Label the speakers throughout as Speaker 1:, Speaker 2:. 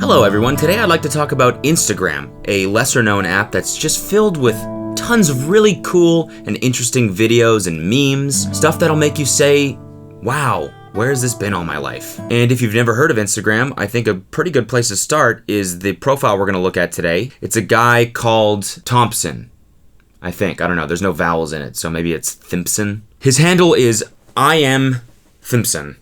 Speaker 1: Hello everyone, today I'd like to talk about Instagram, a lesser known app that's just filled with tons of really cool and interesting videos and memes, stuff that'll make you say, wow, where has this been all my life? And if you've never heard of Instagram, I think a pretty good place to start is the profile we're gonna look at today. It's a guy called Thompson, I think. I don't know, there's no vowels in it, so maybe it's Thimpson. His handle is I am Thimpson.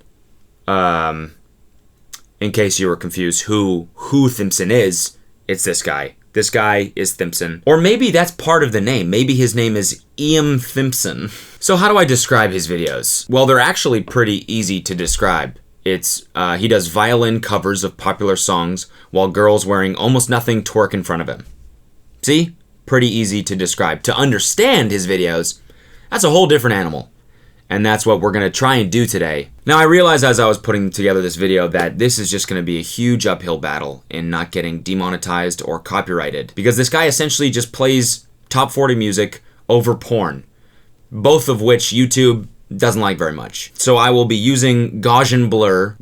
Speaker 1: In case you were confused who Thimpson is, it's this guy. This guy is Thimpson. Or maybe that's part of the name. Maybe his name is Ian Thimpson. So how do I describe his videos? Well, they're actually pretty easy to describe. It's he does violin covers of popular songs while girls wearing almost nothing twerk in front of him. See? Pretty easy to describe. To understand his videos, that's a whole different animal. And that's what we're gonna try and do today. Now, I realized as I was putting together this video that this is just gonna be a huge uphill battle in not getting demonetized or copyrighted, because this guy essentially just plays top 40 music over porn, both of which YouTube doesn't like very much. So I will be using Gaussian blur.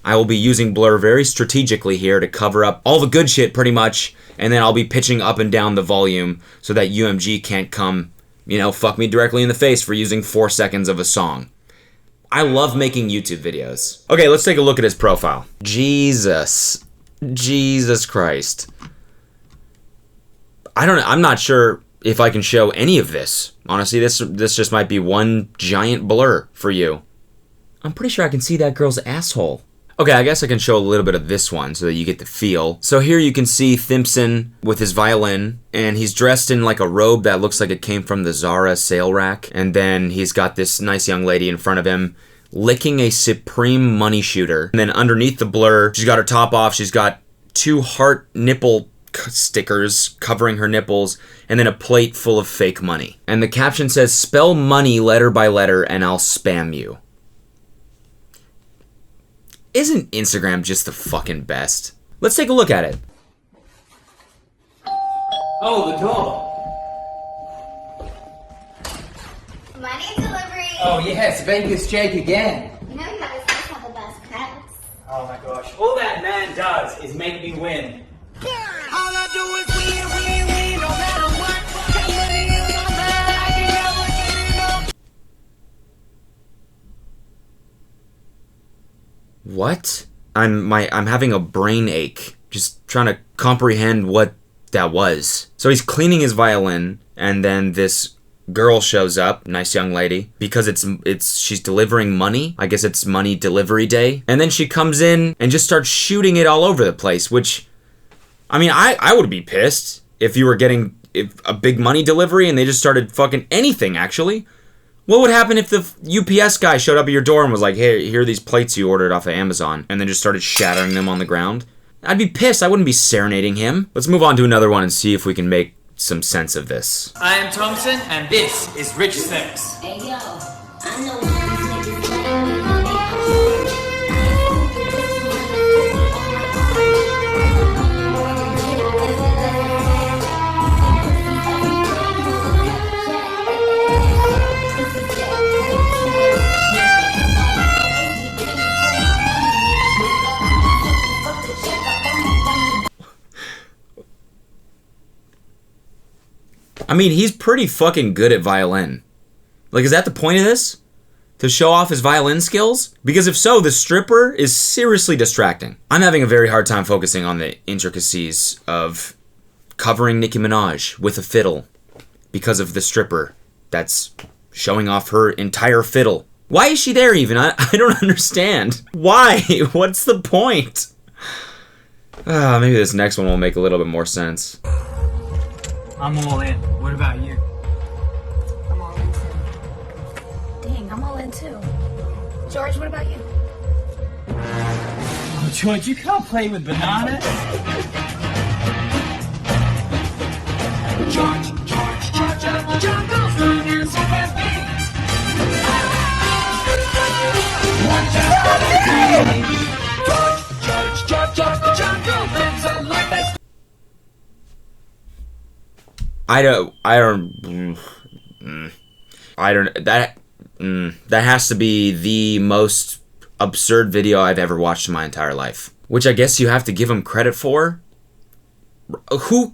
Speaker 1: I will be using blur very strategically here to cover up all the good shit pretty much, and then I'll be pitching up and down the volume so that UMG can't come, you know, fuck me directly in the face for using 4 seconds of a song. I love making YouTube videos. Okay, let's take a look at his profile. Jesus Christ. I'm not sure if I can show any of this. Honestly, this just might be one giant blur for you. I'm pretty sure I can see that girl's asshole. Okay, I guess I can show a little bit of this one so that you get the feel. So here you can see Thimpson with his violin, and he's dressed in like a robe that looks like it came from the Zara sale rack. And then he's got this nice young lady in front of him licking a Supreme money shooter. And then underneath the blur, she's got her top off, she's got 2 heart nipple stickers covering her nipples, and then a plate full of fake money. And the caption says, "Spell money letter by letter and I'll spam you." Isn't Instagram just the fucking best? Let's take a look at it.
Speaker 2: Oh, the door.
Speaker 3: Money delivery.
Speaker 2: Oh yes, Vegas Jake again.
Speaker 3: You know you guys must have the best cuts.
Speaker 2: Oh my gosh, all that man does is make me win.
Speaker 4: All I do is win, no matter what. Got money in my bag, I can never get enough.
Speaker 1: What? I'm having a brain ache just trying to comprehend what that was. So he's cleaning his violin, and then this girl shows up, nice young lady, because she's delivering money. I guess it's money delivery day. And then she comes in and just starts shooting it all over the place, which, I mean, I would be pissed if you were getting a big money delivery and they just started fucking anything, actually. What would happen if the UPS guy showed up at your door and was like, hey, here are these plates you ordered off of Amazon, and then just started shattering them on the ground? I'd be pissed. I wouldn't be serenading him. Let's move on to another one and see if we can make some sense of this.
Speaker 2: I am Thompson, and this is Rich Sex.
Speaker 3: Hey yo, I know these niggas like
Speaker 1: I mean, he's pretty fucking good at violin. Like, is that the point of this? To show off his violin skills? Because if so, the stripper is seriously distracting. I'm having a very hard time focusing on the intricacies of covering Nicki Minaj with a fiddle because of the stripper that's showing off her entire fiddle. Why is she there even? I don't understand. Why? What's the point? Maybe this next one will make a little bit more sense.
Speaker 2: I'm all in. What about you?
Speaker 3: I'm all in too. Dang, I'm all in too. George, what about you?
Speaker 2: Oh, George, you can't play with bananas. George of the jungle, strong and super big. Watch out for the baby. George of the jungle, lives a life that's... that has to be the most absurd video I've ever watched in my entire life.
Speaker 1: which I guess you have to give him credit for. Who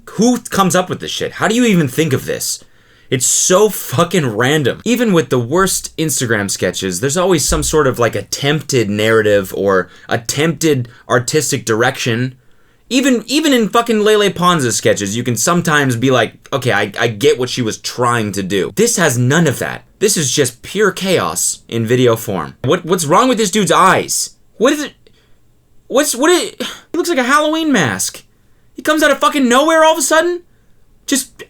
Speaker 1: comes up with this shit? How do you even think of this? It's so fucking random. Even with the worst Instagram sketches, there's always some sort of like attempted narrative or attempted artistic direction. Even in fucking Lele Pons' sketches, you can sometimes be like, okay, I get what she was trying to do. This has none of that. This is just pure chaos in video form. What's wrong with this dude's eyes? What is it? He looks like a Halloween mask. He comes out of fucking nowhere all of a sudden? Just,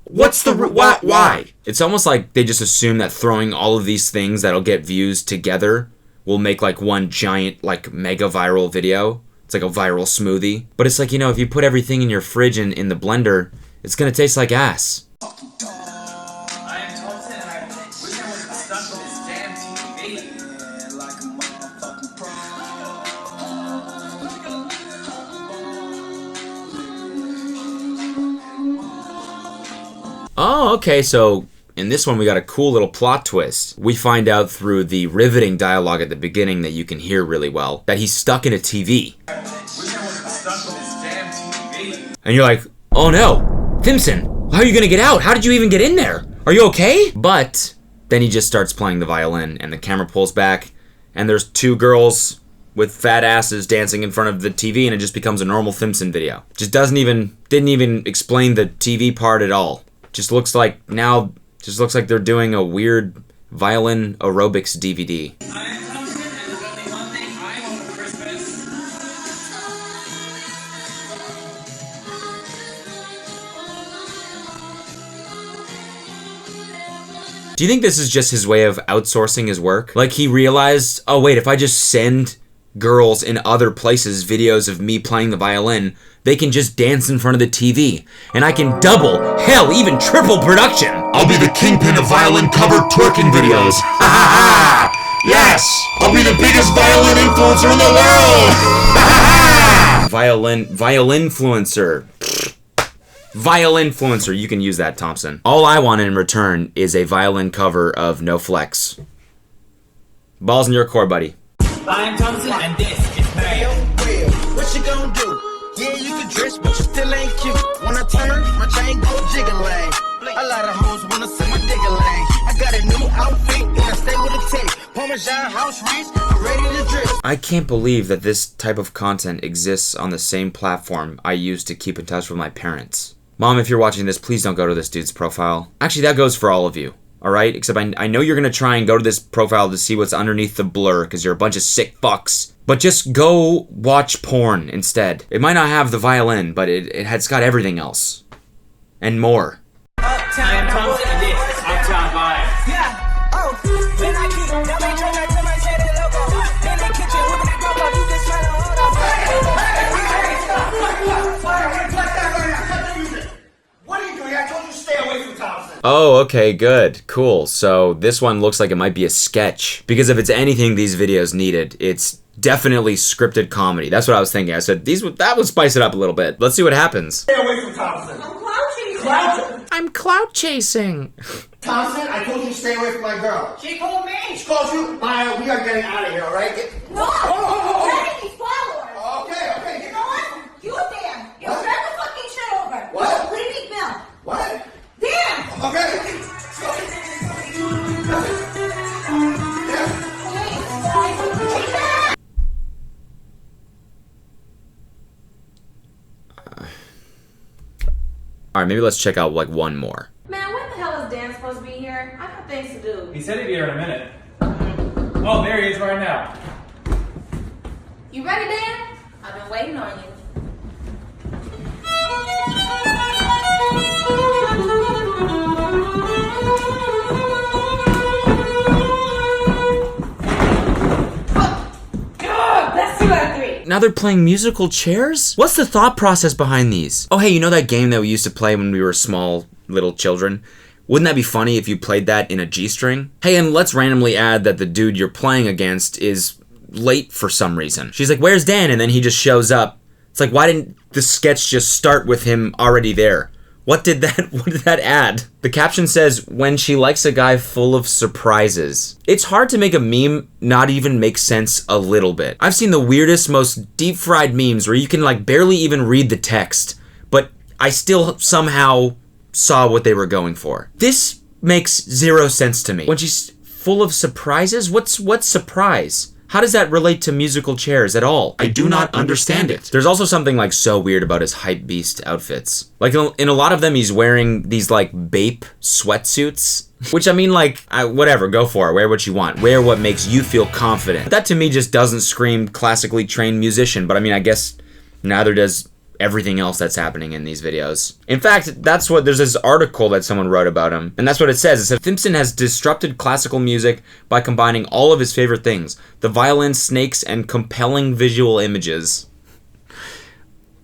Speaker 1: why? It's almost like they just assume that throwing all of these things that'll get views together will make like one giant, like mega viral video. It's like a viral smoothie. But it's like, you know, if you put everything in your fridge and in the blender, it's gonna taste like ass.
Speaker 5: I am Colton and I wish I wasn't stuck with this damn TV. Like a motherfucking pro.
Speaker 1: Oh, okay, so in this one we got a cool little plot twist. We find out through the riveting dialogue at the beginning that you can hear really well that he's stuck in a TV. And you're like, oh no, Thimpson, how are you gonna get out? How did you even get in there? Are you okay? But then he just starts playing the violin and the camera pulls back and there's two girls with fat asses dancing in front of the TV and it just becomes a normal Thimpson video. Just didn't even explain the TV part at all. Just looks like they're doing a weird violin aerobics DVD. Do you think this is just his way of outsourcing his work? Like he realized, oh wait, if I just send girls in other places videos of me playing the violin, they can just dance in front of the TV. And I can double, hell, even triple production.
Speaker 6: I'll be the kingpin of violin cover twerking videos. Ha ha ha! Yes! I'll be the biggest violin influencer in the world! Ha ha ha!
Speaker 1: Violinfluencer. Violinfluencer, you can use that, Thompson. All I want in return is a violin cover of No Flex. Ball's in your court, buddy.
Speaker 5: I'm Thompson and this is Mayo.
Speaker 4: What you gonna do? Yeah, you can dress, but you still ain't cute. When I turn, my chain go jiggling. A lot of hoes wanna see my digger lane. I got a new outfit and I stay with a tape. Parmesan house rich, I'm ready to drip.
Speaker 1: I can't believe that this type of content exists on the same platform I use to keep in touch with my parents. Mom, if you're watching this, please don't go to this dude's profile. Actually, that goes for all of you. Alright? Except I know you're gonna try and go to this profile to see what's underneath the blur, because you're a bunch of sick fucks. But just go watch porn instead. It might not have the violin, but it's got everything else. And more.
Speaker 5: I am Thompson and this is Uptown Vibes.
Speaker 4: Yeah, oh, then I keep, that make your life to my shade and logo. Then they kitchen, when I go, but you just trying to hold on.
Speaker 7: What are you doing? I told you to stay away from Thompson.
Speaker 1: Oh, okay, good. Cool. So this one looks like it might be a sketch. Because if it's anything these videos needed, it's definitely scripted comedy. That's what I was thinking. I said, that would spice it up a little bit. Let's see what happens.
Speaker 7: Stay away from Thompson.
Speaker 1: I'm clout chasing.
Speaker 7: Thompson, I told you to stay away from my girl.
Speaker 4: She called me.
Speaker 7: She called you. Maya, we are getting out of here, all right?
Speaker 3: No! Daddy, these followers!
Speaker 7: Okay.
Speaker 3: You know what? You damn! You
Speaker 7: What?
Speaker 3: turn the fucking shit over!
Speaker 7: What?
Speaker 3: Leave me film!
Speaker 7: What?
Speaker 3: Damn!
Speaker 7: Okay.
Speaker 1: Alright, maybe let's check out like one more.
Speaker 3: Man, when the hell is Dan supposed to be here? I got things to do.
Speaker 8: He said he'd be here in a minute. Oh, there he is right now.
Speaker 3: You ready, Dan? I've been waiting on you. That's 2 out of 3.
Speaker 1: Now they're playing musical chairs? What's the thought process behind these? Oh hey, you know that game that we used to play when we were small little children? Wouldn't that be funny if you played that in a G-string? Hey, and let's randomly add that the dude you're playing against is late for some reason. She's like, where's Dan? And then he just shows up. It's like, why didn't the sketch just start with him already there? What did that add? The caption says, when she likes a guy full of surprises. It's hard to make a meme not even make sense a little bit. I've seen the weirdest, most deep-fried memes where you can like barely even read the text, but I still somehow saw what they were going for. This makes zero sense to me. When she's full of surprises? What's surprise? How does that relate to musical chairs at all?
Speaker 6: I do not understand it.
Speaker 1: There's also something like so weird about his hype beast outfits. Like in a lot of them, he's wearing these like Bape sweatsuits, which I mean, like, whatever, go for it. Wear what you want. Wear what makes you feel confident. That to me just doesn't scream classically trained musician, but I mean, I guess neither does everything else that's happening in these videos. In fact, there's this article that someone wrote about him, and that's what it says. It says, Thimpson has disrupted classical music by combining all of his favorite things, the violin, snakes, and compelling visual images.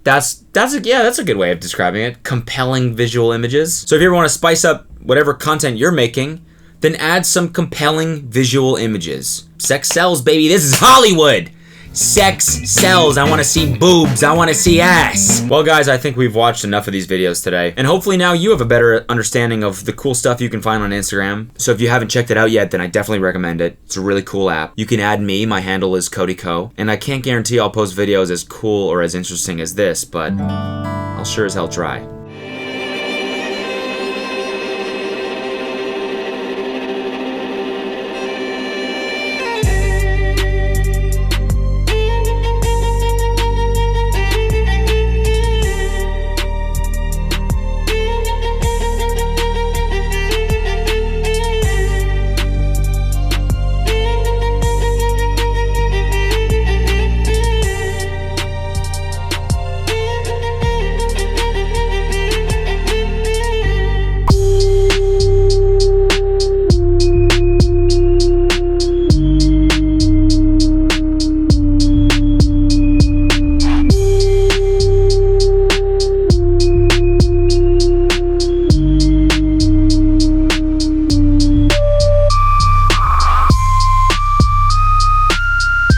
Speaker 1: That's a good way of describing it. Compelling visual images. So if you ever want to spice up whatever content you're making, then add some compelling visual images. Sex sells, baby. This is Hollywood. Sex sells. I want to see boobs. I want to see ass. Well, guys, I think we've watched enough of these videos today. And hopefully now you have a better understanding of the cool stuff you can find on Instagram. So if you haven't checked it out yet, then I definitely recommend it. It's a really cool app. You can add me. My handle is Cody Ko. And I can't guarantee I'll post videos as cool or as interesting as this, but I'll sure as hell try.